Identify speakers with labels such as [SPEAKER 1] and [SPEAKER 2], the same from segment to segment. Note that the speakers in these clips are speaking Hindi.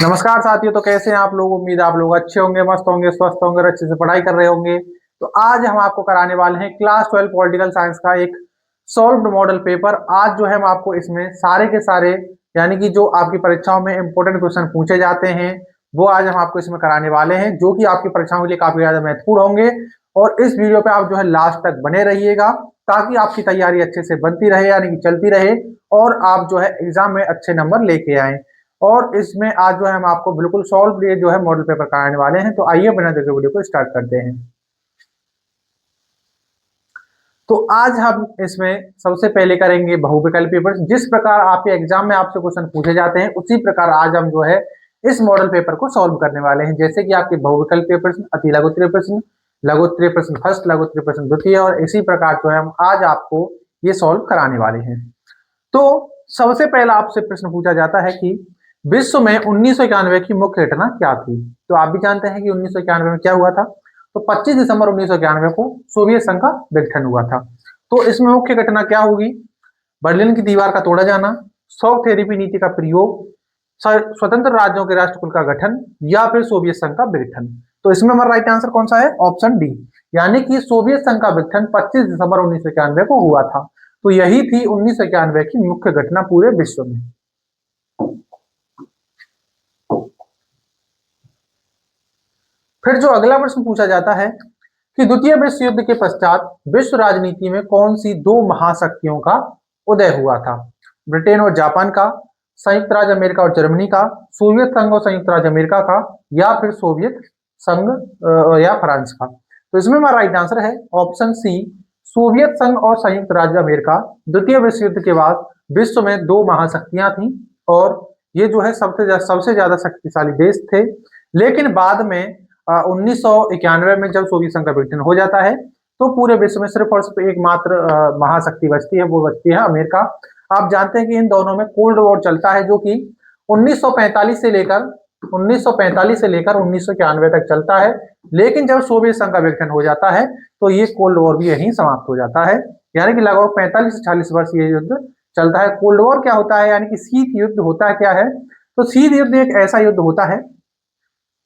[SPEAKER 1] नमस्कार साथियों। तो कैसे हैं आप लोग? उम्मीद है आप लोग अच्छे होंगे, मस्त होंगे, स्वस्थ होंगे और अच्छे से पढ़ाई कर रहे होंगे। तो आज हम आपको कराने वाले हैं क्लास 12 पॉलिटिकल साइंस का एक सॉल्व्ड मॉडल पेपर। आज जो है हम आपको इसमें सारे के सारे यानी कि जो आपकी परीक्षाओं में इंपॉर्टेंट क्वेश्चन पूछे जाते हैं वो आज हम आपको इसमें कराने वाले हैं, जो कि आपकी परीक्षाओं के लिए काफी ज्यादा महत्वपूर्ण होंगे। और इस वीडियो पे आप जो है लास्ट तक बने रहिएगा ताकि आपकी तैयारी अच्छे से बनती रहे यानी कि चलती रहे और आप जो है एग्जाम में अच्छे नंबर लेके आए। और इसमें आज जो है हम आपको बिल्कुल सॉल्व ये जो है मॉडल पेपर कराने वाले हैं। तो आइए बिना देखे वीडियो को स्टार्ट करते हैं। तो आज हम इसमें सबसे पहले करेंगे बहुविकल्प पेपर। जिस प्रकार आपके एग्जाम में आपसे क्वेश्चन पूछे जाते हैं उसी प्रकार आज हम जो है इस मॉडल पेपर को सॉल्व करने वाले हैं। जैसे कि आपके बहुविकल्प प्रश्न, अति लघुत्तरीय प्रश्न, लघुत्तरीय प्रश्न फर्स्ट, लघुत्तरीय प्रश्न द्वितीय, और इसी प्रकार जो है हम आज आपको ये सॉल्व कराने वाले हैं। तो सबसे पहला आपसे प्रश्न पूछा जाता है कि विश्व में 1991 की मुख्य घटना क्या थी? तो आप भी जानते हैं कि 1991 में क्या हुआ था। तो 25 दिसंबर 1991 को सोवियत संघ का विघटन हुआ था। तो इसमें मुख्य घटना क्या होगी? बर्लिन की दीवार का तोड़ा जाना, शॉक थेरेपी नीति का प्रयोग, स्वतंत्र राज्यों के राष्ट्रकुल का गठन, या फिर सोवियत संघ का विघटन। तो इसमें हमारा राइट आंसर कौन सा है? ऑप्शन डी, यानी कि सोवियत संघ का विघटन 25 दिसंबर 1991 को हुआ था। तो यही थी 1991 की मुख्य घटना पूरे विश्व में। फिर जो अगला प्रश्न पूछा जाता है कि द्वितीय विश्व युद्ध के पश्चात विश्व राजनीति में कौन सी दो महाशक्तियों का उदय हुआ था? ब्रिटेन और जापान का, संयुक्त राज्य अमेरिका और जर्मनी का, सोवियत संघ और संयुक्त राज्य अमेरिका का, या फिर सोवियत संघ या फ्रांस का। तो इसमें हमारा राइट आंसर है ऑप्शन सी, सोवियत संघ और संयुक्त राज्य अमेरिका। द्वितीय विश्व युद्ध के बाद विश्व में दो महाशक्तियां थी और ये जो है सबसे ज्यादा शक्तिशाली देश थे। लेकिन बाद में 1991 में जब सोवियत संघ का विघटन हो जाता है तो पूरे विश्व में सिर्फ और सिर्फ एकमात्र महाशक्ति बचती है, वो बचती है अमेरिका। आप जानते हैं कि इन दोनों में कोल्ड वॉर चलता है जो कि 1945 से लेकर 1991 तक चलता है। लेकिन जब सोवियत संघ का विघटन हो जाता है तो ये कोल्ड वॉर भी यहीं समाप्त हो जाता है। यानी कि लगभग 45 से 40 वर्ष ये युद्ध चलता है। कोल्ड वॉर क्या होता है? यानी कि शीत युद्ध होता है। क्या है? तो शीत युद्ध एक ऐसा युद्ध होता है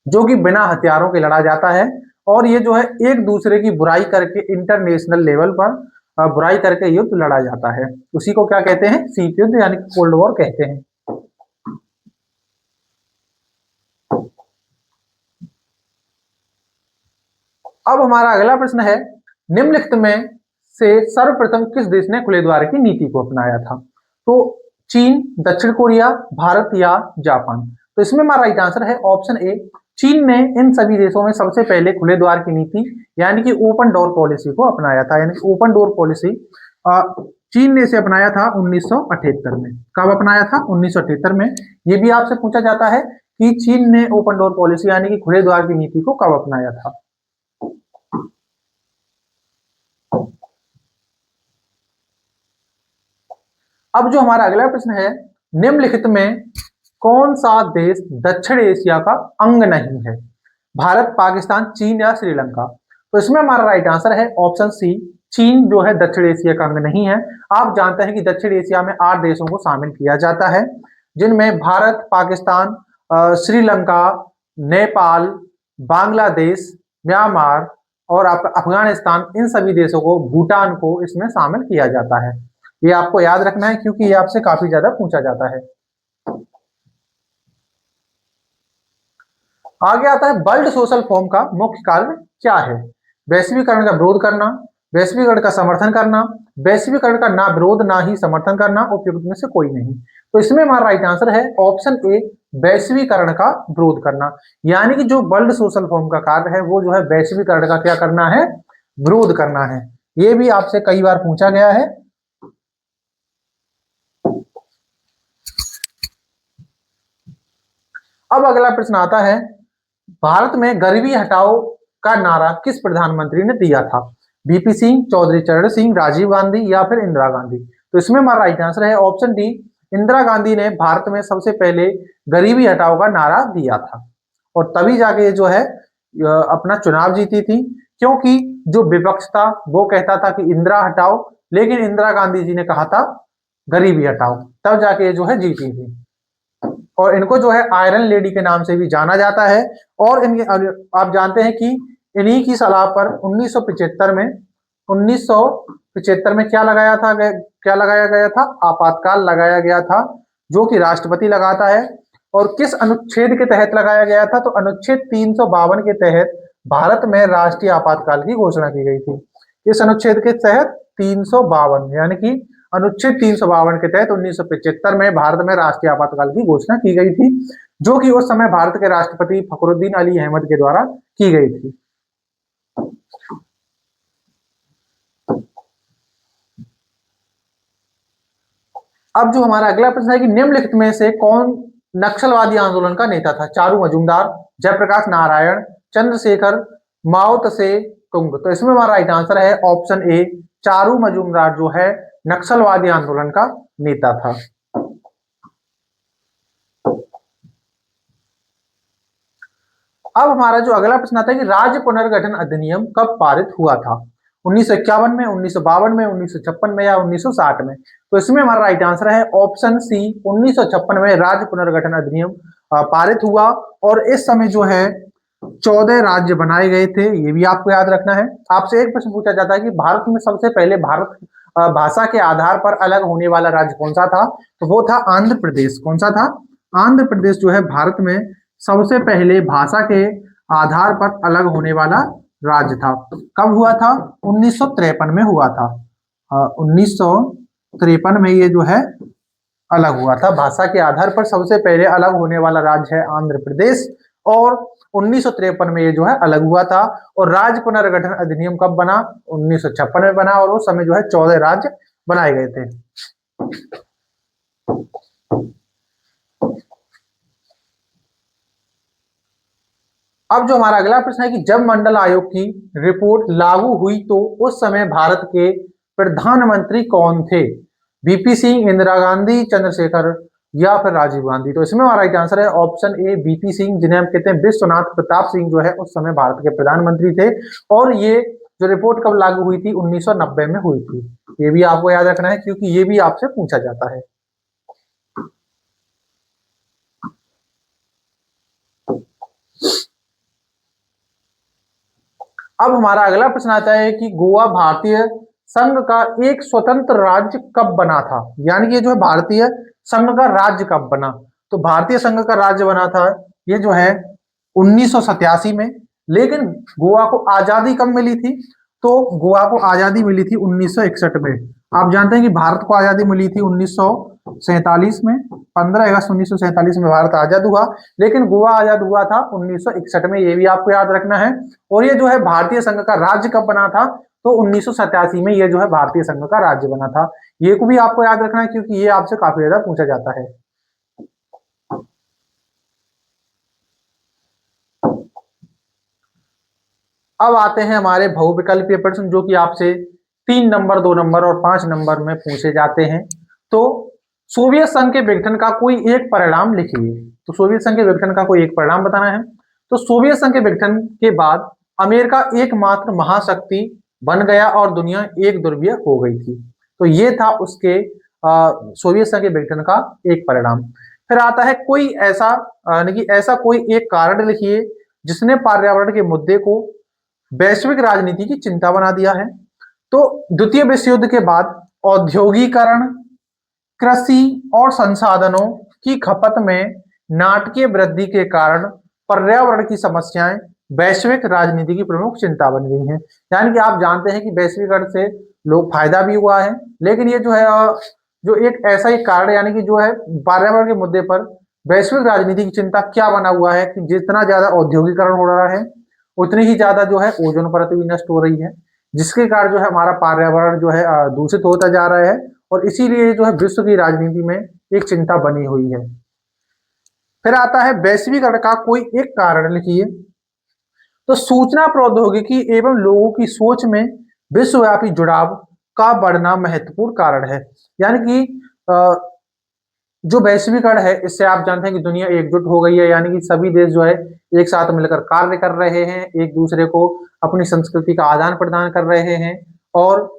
[SPEAKER 1] जो कि बिना हथियारों के लड़ा जाता है और ये जो है एक दूसरे की बुराई करके इंटरनेशनल लेवल पर बुराई करके युद्ध लड़ा जाता है। उसी को क्या कहते हैं? शीत युद्ध यानी कोल्ड वॉर कहते हैं। अब हमारा अगला प्रश्न है, निम्नलिखित में से सर्वप्रथम किस देश ने खुले द्वार की नीति को अपनाया था? तो चीन, दक्षिण कोरिया, भारत या जापान। तो इसमें हमारा राइट आंसर है ऑप्शन ए, चीन ने इन सभी देशों में सबसे पहले खुले द्वार की नीति यानी कि ओपन डोर पॉलिसी को अपनाया था। यानी कि ओपन डोर पॉलिसी चीन ने इसे अपनाया था 1978 में। कब अपनाया था? 1978 में। ये भी आपसे पूछा जाता है कि चीन ने ओपन डोर पॉलिसी यानी कि खुले द्वार की नीति को कब अपनाया था। अब जो हमारा अगला प्रश्न है, निम्नलिखित में कौन सा देश दक्षिण एशिया का अंग नहीं है? भारत, पाकिस्तान, चीन या श्रीलंका। तो इसमें हमारा राइट आंसर है ऑप्शन सी, चीन जो है दक्षिण एशिया का अंग नहीं है। आप जानते हैं कि दक्षिण एशिया में 8 देशों को शामिल किया जाता है जिनमें भारत, पाकिस्तान, श्रीलंका, नेपाल, बांग्लादेश, म्यांमार और अफगानिस्तान, इन सभी देशों को, भूटान को इसमें शामिल किया जाता है। ये आपको याद रखना है क्योंकि ये आपसे काफी ज्यादा पूछा जाता है। आगे आता है वर्ल्ड सोशल फोरम का मुख्य कार्य क्या है? वैश्वीकरण का विरोध करना, वैश्वीकरण का समर्थन करना, वैश्वीकरण का ना विरोध ना ही समर्थन करना, उपयुक्त में से कोई नहीं। तो इसमें हमारा राइट आंसर है ऑप्शन ए, वैश्वीकरण का विरोध करना। यानी कि जो वर्ल्ड सोशल फोरम का कार्य है वो जो है वैश्वीकरण का क्या करना है? विरोध करना है। ये भी आपसे कई बार पूछा गया है। अब अगला प्रश्न आता है, भारत में गरीबी हटाओ का नारा किस प्रधानमंत्री ने दिया था? बीपी सिंह, चौधरी चरण सिंह, राजीव गांधी या फिर इंदिरा गांधी। तो इसमें हमारा राइट आंसर है ऑप्शन डी, इंदिरा गांधी ने भारत में सबसे पहले गरीबी हटाओ का नारा दिया था और तभी जाके ये जो है अपना चुनाव जीती थी। क्योंकि जो विपक्ष था वो कहता था कि इंदिरा हटाओ, लेकिन इंदिरा गांधी जी ने कहा था गरीबी हटाओ, तब जाके ये जो है जीती थी। और इनको जो है आयरन लेडी के नाम से भी जाना जाता है। और इनके आप जानते हैं कि इन्हीं की सलाह पर 1975 में क्या लगाया गया था, आपातकाल लगाया गया था, जो कि राष्ट्रपति लगाता है। और किस अनुच्छेद के तहत लगाया गया था, तो अनुच्छेद 352 के तहत भारत में राष्ट्रीय आपातकाल की घोषणा की गई थी। इस अनुच्छेद के तहत 352 यानी कि अनुच्छेद 352 के तहत 1975 में भारत में राष्ट्रीय आपातकाल की घोषणा की गई थी, जो कि उस समय भारत के राष्ट्रपति फखरुद्दीन अली अहमद के द्वारा की गई थी। अब जो हमारा अगला प्रश्न है कि निम्नलिखित में से कौन नक्सलवादी आंदोलन का नेता था? चारू मजूमदार, जयप्रकाश नारायण, चंद्रशेखर, माओ त्से तुंग। तो इसमें हमारा राइट आंसर है ऑप्शन ए, चारू मजूमदार जो है नक्सलवादी आंदोलन का नेता था। अब हमारा जो अगला प्रश्न आता है कि राज्य पुनर्गठन अधिनियम कब पारित हुआ था? 1951 में, 1952 में, 1956 में या 1960 में? तो इसमें हमारा राइट आंसर है ऑप्शन सी, 1956 में राज्य पुनर्गठन अधिनियम पारित हुआ। और इस समय जो है 14 राज्य बनाए गए थे, ये भी आपको याद रखना है। आपसे एक प्रश्न पूछा जाता है कि भारत में सबसे पहले भारत भाषा के आधार पर अलग होने वाला राज्य कौन सा था? तो वो था आंध्र प्रदेश। कौन सा था? आंध्र प्रदेश जो है भारत में सबसे पहले भाषा के आधार पर अलग होने वाला राज्य था। कब हुआ था? 1953 में हुआ था। 1953 में ये जो है अलग हुआ था। भाषा के आधार पर सबसे पहले अलग होने वाला राज्य है आंध्र प्रदेश, और 1953 में ये जो है अलग हुआ था। और राज्य पुनर्गठन अधिनियम कब बना? 1956 में बना, और उस समय जो है 14 राज्य बनाए गए थे। अब जो हमारा अगला प्रश्न है कि जब मंडल आयोग की रिपोर्ट लागू हुई तो उस समय भारत के प्रधानमंत्री कौन थे? वीपी सिंह, इंदिरा गांधी, चंद्रशेखर या फिर राजीव गांधी? तो इसमें हमारा राइट आंसर है ऑप्शन ए, वीपी सिंह, जिन्हें हम कहते हैं विश्वनाथ प्रताप सिंह, जो है उस समय भारत के प्रधानमंत्री थे। और ये जो रिपोर्ट कब लागू हुई थी? 1990 में हुई थी। ये भी आपको याद रखना है क्योंकि ये भी आपसे पूछा जाता है। अब हमारा अगला प्रश्न आता है कि गोवा भारतीय संघ का एक स्वतंत्र राज्य कब बना था? यानी कि ये जो है भारतीय संघ का राज्य कब बना? तो भारतीय संघ का राज्य बना था ये जो है 1987 में। लेकिन गोवा को आजादी कब मिली थी? तो गोवा को आजादी मिली थी 1961 में। आप जानते हैं कि भारत को आजादी मिली थी 1947 में। 15 अगस्त 1947 में भारत आजाद हुआ, लेकिन गोवा आजाद हुआ था 1961 में। ये भी आपको याद रखना है। और ये जो है भारतीय संघ का राज्य कब बना था? तो 1987 में ये जो है भारतीय संघ का राज्य बना था। ये को भी आपको याद रखना है क्योंकि ये आपसे काफी ज्यादा पूछा जाता है। अब आते हैं हमारे बहुविकल्पीय प्रश्न, जो कि आपसे 3 नंबर, 2 नंबर और 5 नंबर में पूछे जाते हैं। तो सोवियत संघ के विघटन का कोई एक परिणाम लिखिए। तो सोवियत संघ के विघटन का कोई एक परिणाम बताना है। तो सोवियत संघ के विघटन के बाद अमेरिका एकमात्र महाशक्ति बन गया और दुनिया एक ध्रुवीय हो गई थी। तो ये था उसके सोवियत संघ के विघटन का एक परिणाम। फिर आता है कोई ऐसा यानी कि ऐसा कोई एक कारण लिखिए जिसने पर्यावरण के मुद्दे को वैश्विक राजनीति की चिंता बना दिया है। तो द्वितीय विश्व युद्ध के बाद औद्योगिकरण, कृषि और संसाधनों की खपत में नाटकीय वृद्धि के कारण पर्यावरण की समस्याएं वैश्विक राजनीति की प्रमुख चिंता बन गई हैं। यानी कि आप जानते हैं कि वैश्वीकरण से लोग फायदा भी हुआ है, लेकिन ये जो है जो एक ऐसा ही कारण यानी कि जो है पर्यावरण के मुद्दे पर वैश्विक राजनीति की चिंता क्या बना हुआ है कि जितना ज्यादा औद्योगिकरण हो रहा है उतनी ही ज्यादा जो है ओजोन परत भी नष्ट हो रही है, जिसके कारण जो है हमारा पर्यावरण जो है दूषित होता जा रहा है। और इसीलिए जो है विश्व की राजनीति में एक चिंता बनी हुई है। फिर आता है वैश्वीकरण का कोई एक कारण लिखिए। तो सूचना प्रौद्योगिकी एवं लोगों की सोच में विश्वव्यापी जुड़ाव का बढ़ना महत्वपूर्ण कारण है। यानी कि जो वैश्वीकरण है इससे आप जानते हैं कि दुनिया एकजुट हो गई है, यानी कि सभी देश जो है एक साथ मिलकर कार्य कर रहे हैं, एक दूसरे को अपनी संस्कृति का आदान प्रदान कर रहे हैं और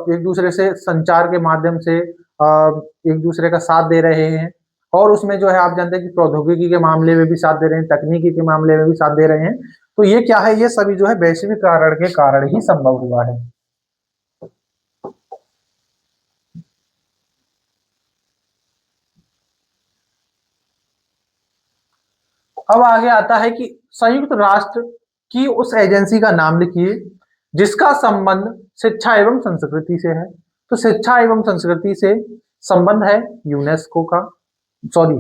[SPEAKER 1] एक दूसरे से संचार के माध्यम से एक दूसरे का साथ दे रहे हैं। और उसमें जो है आप जानते हैं कि प्रौद्योगिकी के मामले में भी साथ दे रहे हैं, तकनीकी के मामले में भी साथ दे रहे हैं। तो ये क्या है, ये सभी जो है वैश्विक कारण के कारण ही संभव हुआ है। अब आगे आता है कि संयुक्त राष्ट्र की उस एजेंसी का नाम लिखिए जिसका संबंध शिक्षा एवं संस्कृति से है। तो शिक्षा एवं संस्कृति से संबंध है यूनेस्को का, सॉरी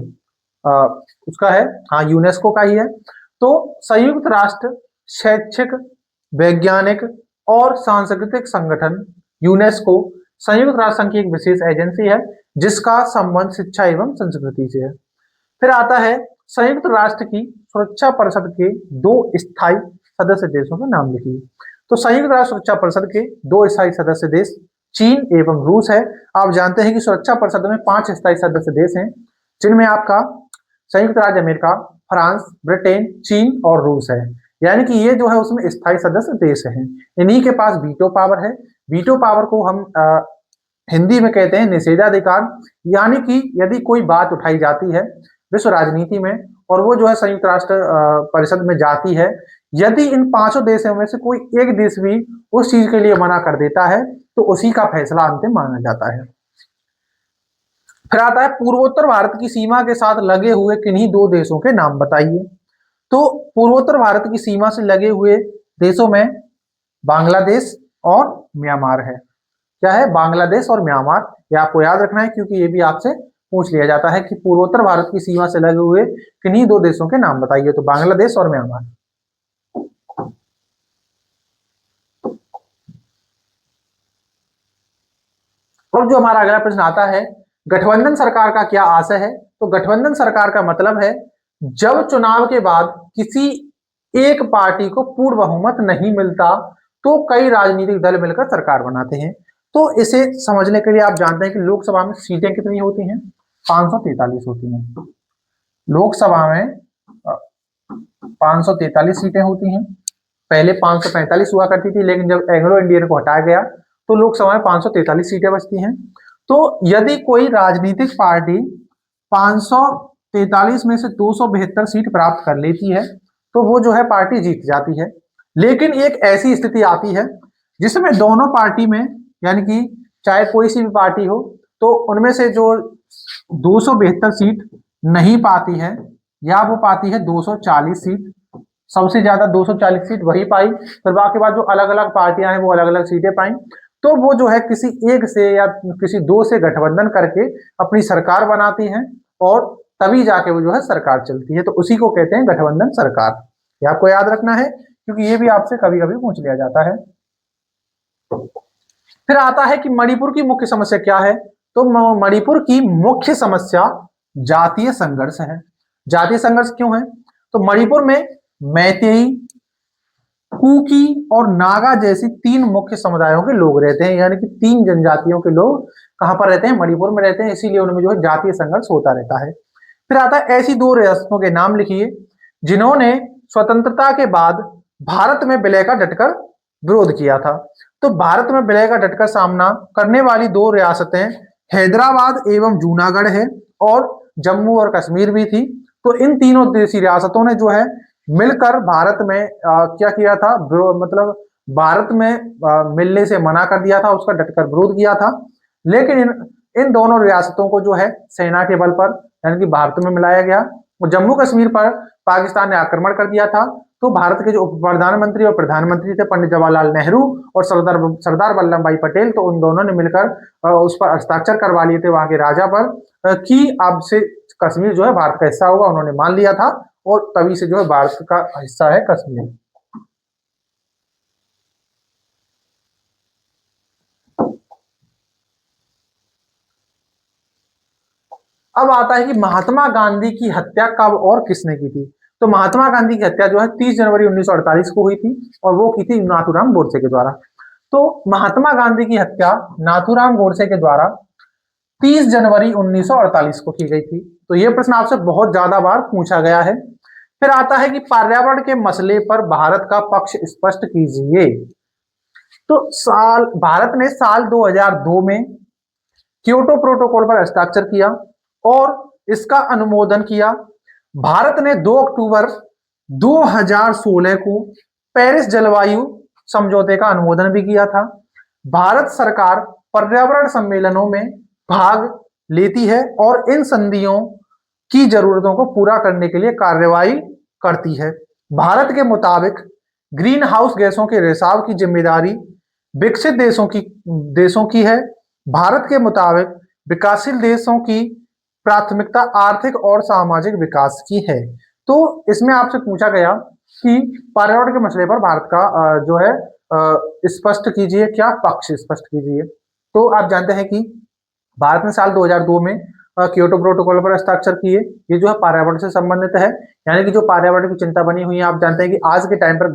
[SPEAKER 1] उसका है, हाँ यूनेस्को का ही है। तो संयुक्त राष्ट्र शैक्षिक, वैज्ञानिक और सांस्कृतिक संगठन यूनेस्को संयुक्त राष्ट्र संघ की एक विशेष एजेंसी है जिसका संबंध शिक्षा एवं संस्कृति से है। फिर आता है संयुक्त राष्ट्र की सुरक्षा परिषद के दो स्थायी सदस्य देशों के नाम लिखिए। तो संयुक्त राष्ट्र सुरक्षा परिषद के दो स्थायी सदस्य देश चीन एवं रूस है। आप जानते हैं कि सुरक्षा परिषद में 5 स्थायी सदस्य देश हैं जिनमें आपका संयुक्त राज्य अमेरिका, फ्रांस, ब्रिटेन, चीन और रूस है। यानी कि ये जो है उसमें स्थायी सदस्य देश हैं। इन्हीं के पास वीटो पावर है। वीटो पावर को हम हिंदी में कहते हैं निषेधाधिकार। यानी कि यदि कोई बात उठाई जाती है विश्व राजनीति में और वो जो है संयुक्त राष्ट्र परिषद में जाती है, यदि इन 5 देशों में से कोई एक देश भी उस चीज के लिए मना कर देता है तो उसी का फैसला अंतिम माना जाता है। फिर आता है पूर्वोत्तर भारत की सीमा के साथ लगे हुए किन्हीं 2 देशों के नाम बताइए। तो पूर्वोत्तर भारत की सीमा से लगे हुए देशों में बांग्लादेश और म्यांमार है। क्या है, बांग्लादेश और म्यांमार। ये आपको याद रखना है क्योंकि ये भी आपसे पूछ लिया जाता है कि पूर्वोत्तर भारत की सीमा से लगे हुए किन्हीं 2 देशों के नाम बताइए। तो बांग्लादेश और म्यांमार। और जो हमारा अगला प्रश्न आता है, गठबंधन सरकार का क्या आशय है। तो गठबंधन सरकार का मतलब है जब चुनाव के बाद किसी एक पार्टी को पूर्ण बहुमत नहीं मिलता तो कई राजनीतिक दल मिलकर सरकार बनाते हैं। तो इसे समझने के लिए आप जानते हैं कि लोकसभा में सीटें कितनी होती हैं, 543 होती हैं। लोकसभा में 543 सीटें होती हैं। पहले 545 हुआ करती थी, लेकिन जब एंग्लो इंडियन को हटाया गया तो लोकसभा में 543 सीटें बचती हैं। तो यदि कोई राजनीतिक पार्टी 543 में से 272 सीट प्राप्त कर लेती है तो वो जो है पार्टी जीत जाती है। लेकिन एक ऐसी स्थिति आती है जिसमें दोनों पार्टी में, यानी कि चाहे कोई सी भी पार्टी हो, तो उनमें से जो 272 सीट नहीं पाती है या वो पाती है 240 सीट, सबसे ज्यादा 240 सीट वही पाई, फिर बाकी बाद जो अलग अलग पार्टियां हैं वो अलग अलग सीटें पाई, तो वो जो है किसी एक से या किसी 2 से गठबंधन करके अपनी सरकार बनाती हैं और तभी जाके वो जो है सरकार चलती है। तो उसी को कहते हैं गठबंधन सरकार। ये आपको याद रखना है क्योंकि ये भी आपसे कभी कभी पूछ लिया जाता है। फिर आता है कि मणिपुर की मुख्य समस्या क्या है। तो मणिपुर की मुख्य समस्या जातीय संघर्ष है। जातीय संघर्ष क्यों है, तो मणिपुर में मैतेई, कुकी और नागा जैसी 3 मुख्य समुदायों के लोग रहते हैं। यानी कि 3 जनजातियों के लोग कहां पर रहते हैं, मणिपुर में रहते हैं, इसीलिए उनमें जो है जातीय संघर्ष होता रहता है। फिर आता है ऐसी 2 रियासतों के नाम लिखिए जिन्होंने स्वतंत्रता के बाद भारत में विलय का डटकर विरोध किया था। तो भारत में विलय का डटकर सामना करने वाली 2 रियासतें हैदराबाद एवं जूनागढ़ है और जम्मू और कश्मीर भी थी। तो इन तीनों देशी रियासतों ने जो है मिलकर भारत में क्या किया था, मतलब भारत में मिलने से मना कर दिया था, उसका डटकर विरोध किया था। लेकिन इन दोनों रियासतों को जो है सेना के बल पर यानी कि भारत में मिलाया गया और जम्मू कश्मीर पर पाकिस्तान ने आक्रमण कर दिया था। तो भारत के जो उप प्रधानमंत्री और प्रधानमंत्री थे पंडित जवाहरलाल नेहरू और सरदार वल्लभ भाई पटेल, तो उन दोनों ने मिलकर उस पर हस्ताक्षर करवा लिए थे वहां के राजा पर कि अब से कश्मीर जो है भारत का हिस्सा होगा। उन्होंने मान लिया था और तभी से जो है भारत का हिस्सा है कश्मीर। अब आता है कि महात्मा गांधी की हत्या कब और किसने की थी। तो महात्मा गांधी की हत्या जो है 30 जनवरी 1948 को हुई थी और वो की थी नाथूराम गोडसे के द्वारा। तो महात्मा गांधी की हत्या नाथूराम गोडसे के द्वारा 30 जनवरी 1948 को की गई थी। तो ये प्रश्न आपसे बहुत ज्यादा बार पूछा गया है। फिर आता है कि पर्यावरण के मसले पर भारत का पक्ष स्पष्ट कीजिए। तो भारत ने साल 2002 में क्योटो प्रोटोकॉल पर हस्ताक्षर किया और इसका अनुमोदन किया। भारत ने 2 अक्टूबर 2016 को पेरिस जलवायु समझौते का अनुमोदन भी किया था। भारत सरकार पर्यावरण सम्मेलनों में भाग लेती है और इन संधियों की जरूरतों को पूरा करने के लिए कार्रवाई करती है। भारत के मुताबिक ग्रीन हाउस गैसों के रिसाव की जिम्मेदारी विकसित देशों की है। भारत के मुताबिक विकासशील देशों की प्राथमिकता आर्थिक और सामाजिक विकास की है। तो इसमें आपसे पूछा गया कि पर्यावरण के मसले पर भारत का जो है स्पष्ट कीजिए, क्या पक्ष स्पष्ट कीजिए। तो आप जानते हैं कि भारत ने साल 2002 में क्योटो प्रोटोकॉल पर हस्ताक्षर किए। ये जो है पर्यावरण से संबंधित है, यानी कि जो पर्यावरण की चिंता बनी हुई है। आप जानते हैं कि आज के टाइम पर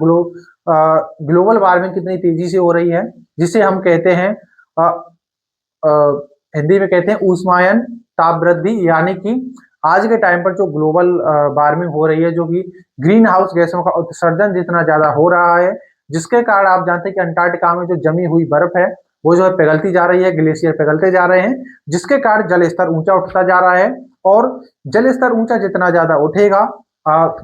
[SPEAKER 1] ग्लोबल वार्मिंग कितनी तेजी से हो रही है, जिसे हम कहते हैं हिंदी में कहते हैं ऊष्मायन ताप वृद्धि, यानी कि आज के टाइम पर जो ग्लोबल वार्मिंग हो रही है, जो कि ग्रीन हाउस गैसों का उत्सर्जन जितना ज्यादा हो रहा है, जिसके कारण आप जानते हैं कि अंटार्कटिका में जो जमी हुई बर्फ है वो जो है पिघलती जा रही है, ग्लेशियर पिघलते जा रहे हैं, जिसके कारण जल स्तर ऊंचा उठता जा रहा है। और जल स्तर ऊंचा जितना ज्यादा उठेगा,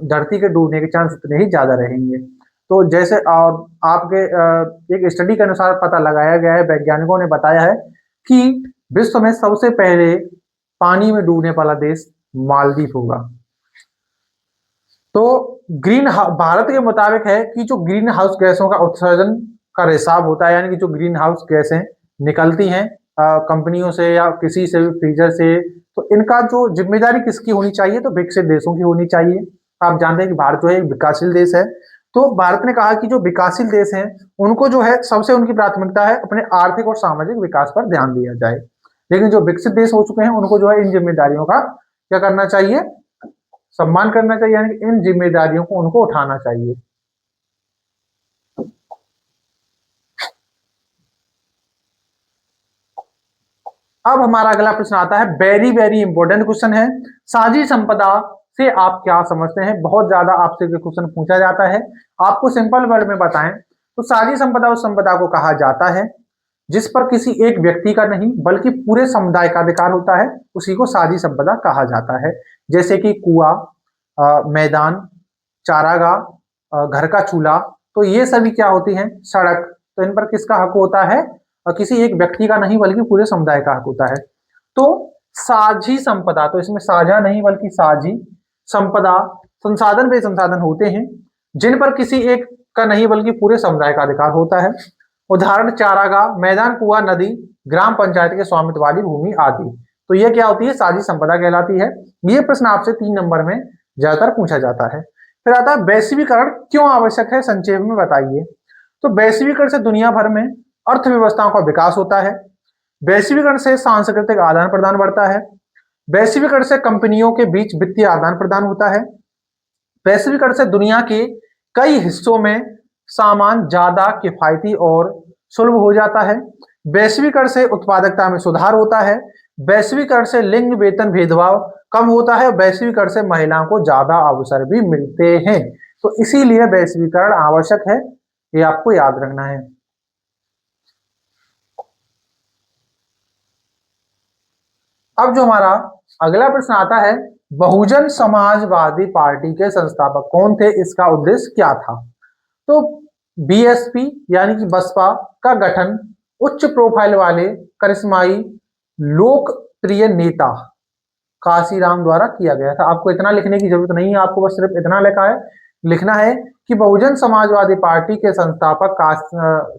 [SPEAKER 1] धरती के डूबने के चांस उतने ही ज्यादा रहेंगे। तो जैसे आपके एक स्टडी के अनुसार पता लगाया गया है, वैज्ञानिकों ने बताया है कि विश्व में सबसे पहले पानी में डूबने वाला देश मालदीव होगा। तो भारत के मुताबिक है कि जो ग्रीन हाउस गैसों का उत्सर्जन का रिसाव होता है, यानी कि जो ग्रीन हाउस गैसें निकलती हैं कंपनियों से या किसी से भी, फ्रीजर से, तो इनका जो जिम्मेदारी किसकी होनी चाहिए, तो विकसित देशों की होनी चाहिए। आप जानते हैं कि भारत जो है एक विकासशील देश है। तो भारत ने कहा कि जो विकासशील देश हैं उनको जो है सबसे उनकी प्राथमिकता है अपने आर्थिक और सामाजिक विकास पर ध्यान दिया जाए। लेकिन जो विकसित देश हो चुके हैं उनको जो है इन जिम्मेदारियों का क्या करना चाहिए, सम्मान करना चाहिए, यानी इन जिम्मेदारियों को उनको उठाना चाहिए। अब हमारा अगला प्रश्न आता है, वेरी वेरी इंपॉर्टेंट क्वेश्चन है। साझी संपदा से आप क्या समझते हैं? बहुत ज्यादा आपसे क्वेश्चन पूछा जाता है। आपको सिंपल वर्ड में बताएं तो साझी संपदा उस संपदा को कहा जाता है जिस पर किसी एक व्यक्ति का नहीं बल्कि पूरे समुदाय का अधिकार होता है, उसी को साझी संपदा कहा जाता है। जैसे कि कुआं, मैदान, चारागाह, घर का चूल्हा, तो ये सभी क्या होती हैं? सड़क। तो इन पर किसका हक होता है? किसी एक व्यक्ति का नहीं बल्कि पूरे समुदाय का हक होता है। तो साझी संपदा, तो इसमें साझा नहीं बल्कि साझी संपदा संसाधन वे संसाधन होते हैं जिन पर किसी एक का नहीं बल्कि पूरे समुदाय का अधिकार होता है। उदाहरण चारागाह, मैदान, कुआं, नदी, ग्राम पंचायत के स्वामित्व वाली भूमि आदि। तो ये क्या होती है? साझी संपदा कहलाती है। ये प्रश्न आपसे 3 नंबर में ज्यादातर पूछा जाता है। फिर आता है वैश्वीकरण क्यों आवश्यक है, संक्षेप में बताइए। तो वैश्वीकरण से दुनिया भर में अर्थव्यवस्थाओं का विकास होता है। वैश्वीकरण से सांस्कृतिक आदान प्रदान बढ़ता है। वैश्वीकरण से कंपनियों के बीच वित्तीय आदान प्रदान होता है। वैश्वीकरण से दुनिया के कई हिस्सों में सामान ज्यादा किफायती और सुलभ हो जाता है। वैश्वीकरण से उत्पादकता में सुधार होता है। वैश्वीकरण से लिंग वेतन भेदभाव कम होता है। वैश्वीकरण से महिलाओं को ज्यादा अवसर भी मिलते हैं। तो इसीलिए वैश्वीकरण आवश्यक है, ये आपको याद रखना है। अब जो हमारा अगला प्रश्न आता है, बहुजन समाजवादी पार्टी के संस्थापक कौन थे, इसका उद्देश्य क्या था? तो बीएसपी यानी कि बसपा का गठन उच्च प्रोफाइल वाले करिश्माई लोकप्रिय नेता काशीराम द्वारा किया गया था। आपको इतना लिखने की जरूरत नहीं है, आपको बस सिर्फ इतना लिखना है कि बहुजन समाजवादी पार्टी के संस्थापक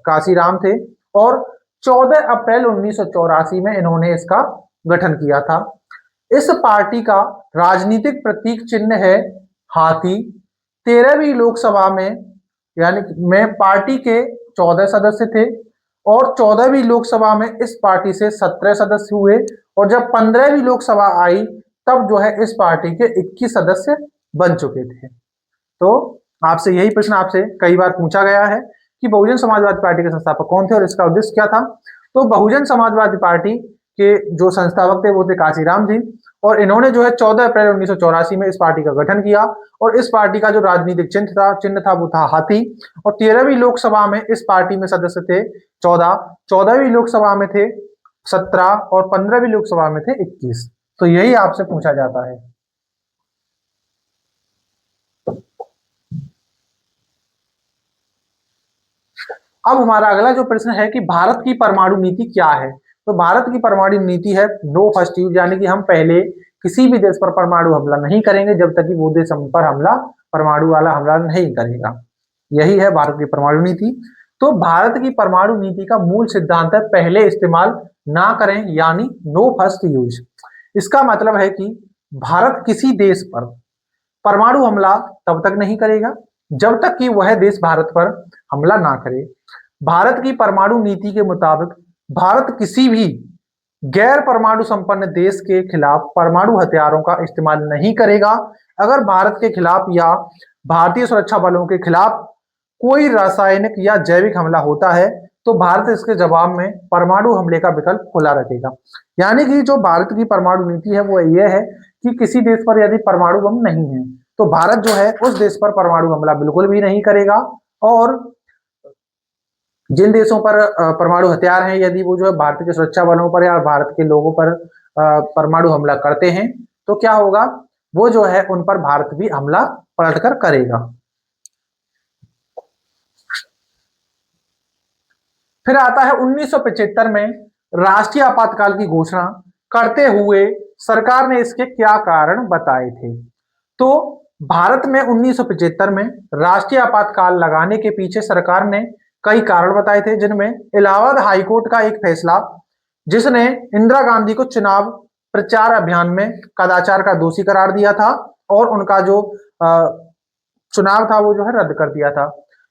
[SPEAKER 1] काशीराम थे और 14 अप्रैल 1984 में इन्होंने इसका गठन किया था। इस पार्टी का राजनीतिक प्रतीक चिन्ह है हाथी। 13वीं लोकसभा में यानी में पार्टी के 14 सदस्य थे और 14वीं लोकसभा में इस पार्टी से 17 सदस्य हुए और जब 15वीं लोकसभा आई तब जो है इस पार्टी के 21 सदस्य बन चुके थे। तो आपसे यही प्रश्न आपसे कई बार पूछा गया है कि बहुजन समाजवादी पार्टी के संस्थापक कौन थे और इसका उद्देश्य क्या था। तो बहुजन समाजवादी पार्टी के जो संस्थापक थे वो थे काशीराम जी और इन्होंने जो है 14 अप्रैल 1984 में इस पार्टी का गठन किया और इस पार्टी का जो राजनीतिक चिन्ह था वो था हाथी। और 13वीं लोकसभा में इस पार्टी में सदस्य थे 14, 14वीं लोकसभा में थे 17 और 15वीं लोकसभा में थे 21। तो यही आपसे पूछा जाता है। अब हमारा अगला जो प्रश्न है कि भारत की परमाणु नीति क्या है। तो भारत की परमाणु नीति है नो फर्स्ट यूज, यानी कि हम पहले किसी भी देश पर परमाणु हमला नहीं करेंगे जब तक कि वो देश हम पर हमला परमाणु वाला हमला नहीं करेगा। यही है भारत की परमाणु नीति। तो भारत की परमाणु नीति का मूल सिद्धांत है पहले इस्तेमाल ना करें, यानी नो फर्स्ट यूज। इसका मतलब है कि भारत किसी देश पर परमाणु हमला तब तक नहीं करेगा जब तक कि वह देश भारत पर हमला ना करे। भारत की परमाणु नीति के मुताबिक भारत किसी भी गैर परमाणु संपन्न देश के खिलाफ परमाणु हथियारों का इस्तेमाल नहीं करेगा। अगर भारत के खिलाफ या भारतीय सुरक्षा बलों के खिलाफ कोई रासायनिक या जैविक हमला होता है तो भारत इसके जवाब में परमाणु हमले का विकल्प खुला रखेगा। यानी कि जो भारत की परमाणु नीति है वो ये है कि किसी देश पर यदि परमाणु बम नहीं है तो भारत जो है उस देश पर परमाणु हमला बिल्कुल भी नहीं करेगा, और जिन देशों पर परमाणु हथियार हैं यदि वो जो है भारत के सुरक्षा बलों पर या भारत के लोगों पर परमाणु हमला करते हैं तो क्या होगा, वो जो है उन पर भारत भी हमला पलटकर करेगा। फिर आता है 1975 में राष्ट्रीय आपातकाल की घोषणा करते हुए सरकार ने इसके क्या कारण बताए थे। तो भारत में 1975 में राष्ट्रीय आपातकाल लगाने के पीछे सरकार ने कई कारण बताए थे, जिनमें इलाहाबाद हाईकोर्ट का एक फैसला जिसने इंदिरा गांधी को चुनाव प्रचार अभियान में कदाचार का दोषी करार दिया था और उनका जो चुनाव था वो जो है रद्द कर दिया था।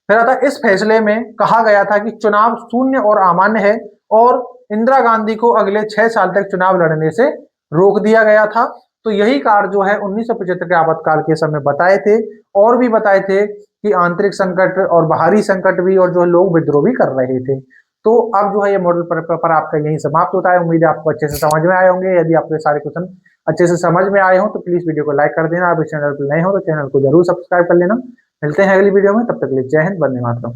[SPEAKER 1] फिर आता इस फैसले में कहा गया था कि चुनाव शून्य और अमान्य है और इंदिरा गांधी को अगले 6 साल तक चुनाव लड़ने से रोक दिया गया था। तो यही कारण जो है 1975 के आपातकाल के समय बताए थे, और भी बताए थे कि आंतरिक संकट और बाहरी संकट भी, और जो लोग विद्रोह भी कर रहे थे। तो अब जो है ये मॉडल पेपर आपका यही समाप्त होता है। उम्मीद है आपको अच्छे से समझ में आए होंगे। यदि आपके सारे क्वेश्चन अच्छे से समझ में आए हो तो प्लीज वीडियो को लाइक कर देना। आप इस चैनल पर नए हो तो चैनल को जरूर सब्सक्राइब कर लेना। मिलते हैं अगली वीडियो में, तब तक के लिए जय हिंद, वंदे मातरम।